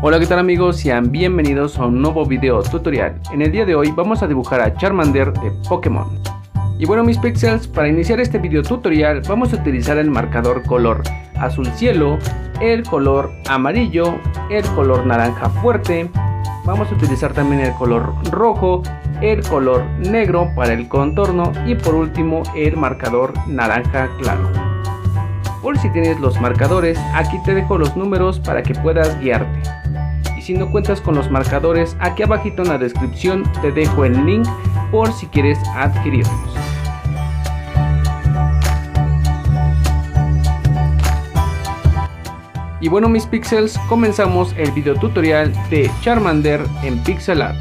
Hola, ¿qué tal amigos? Sean bienvenidos a un nuevo video tutorial. En el día de hoy vamos a dibujar a Charmander de Pokémon. Y bueno mis pixels, para iniciar este video tutorial vamos a utilizar el marcador color azul cielo, el color amarillo, el color naranja fuerte. Vamos a utilizar también el color rojo, el color negro para el contorno y por último el marcador naranja claro. Por si tienes los marcadores, aquí te dejo los números para que puedas guiarte. Y si no cuentas con los marcadores, aquí abajito en la descripción te dejo el link por si quieres adquirirlos. Y bueno mis pixels, comenzamos el video tutorial de Charmander en pixelart.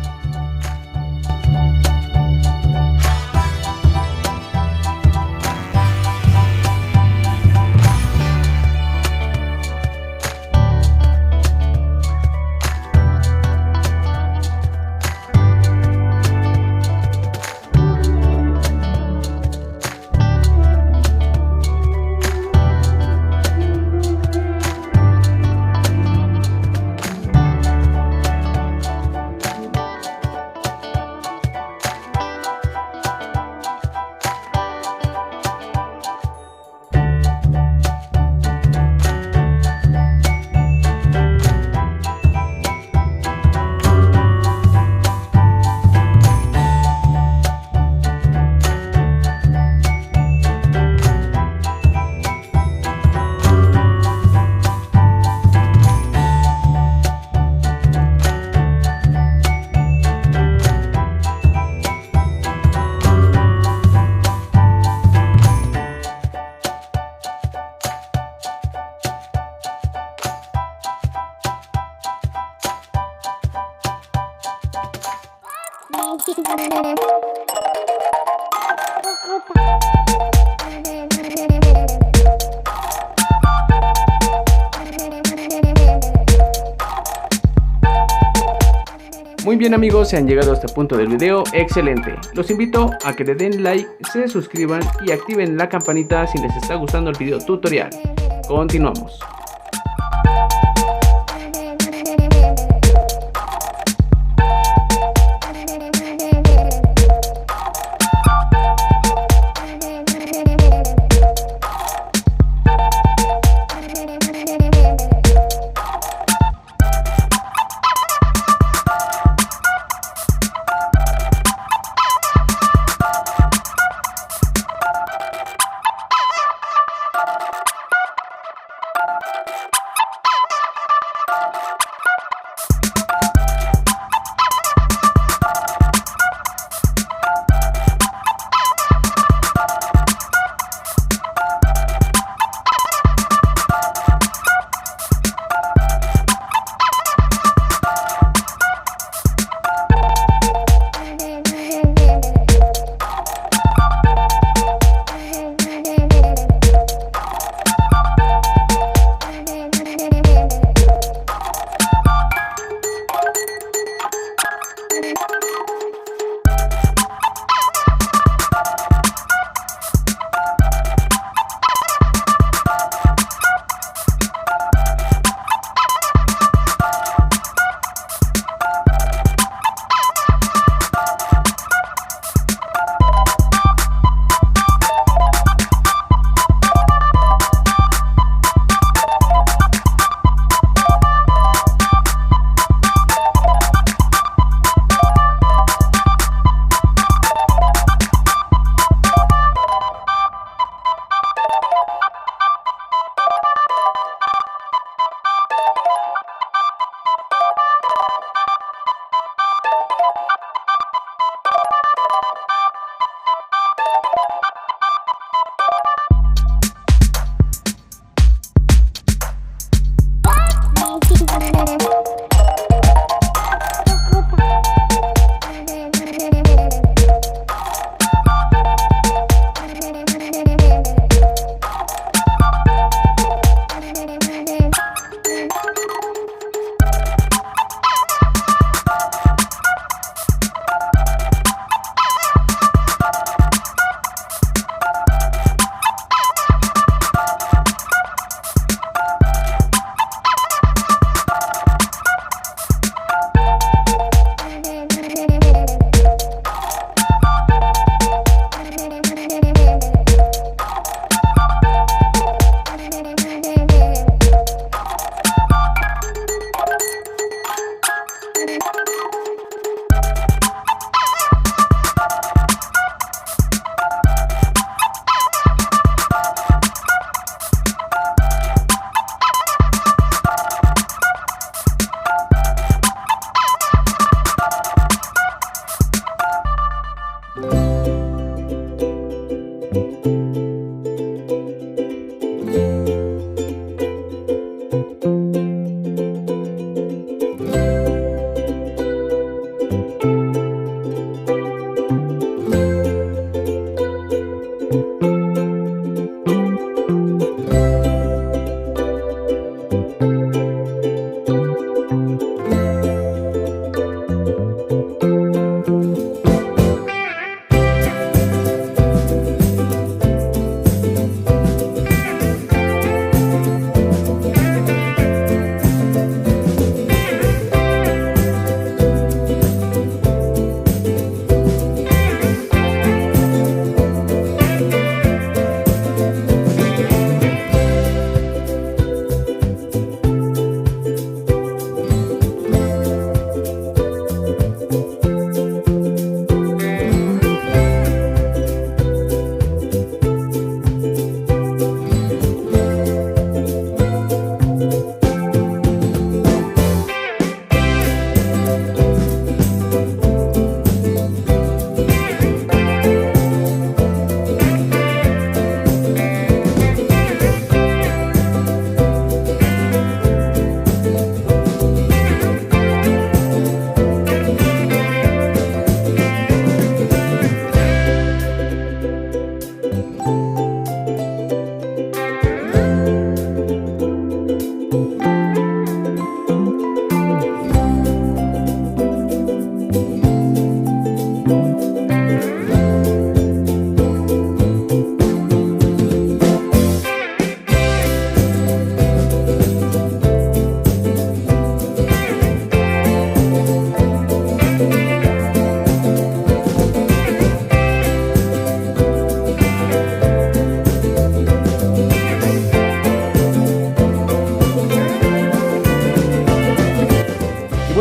Muy bien amigos, se han llegado a este punto del video, excelente. Los invito a que le den like, se suscriban y activen la campanita si les está gustando el video tutorial. Continuamos.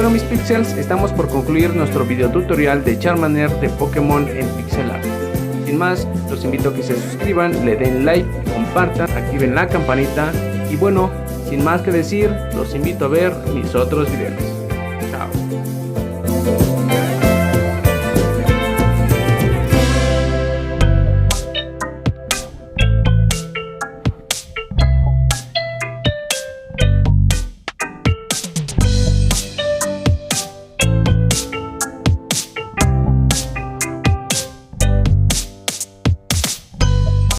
bueno mis pixels, estamos por concluir nuestro video tutorial de Charmander de Pokémon en pixelart. Sin más, los invito a que se suscriban, le den like, compartan, activen la campanita y bueno, sin más que decir, los invito a ver mis otros videos. Chao.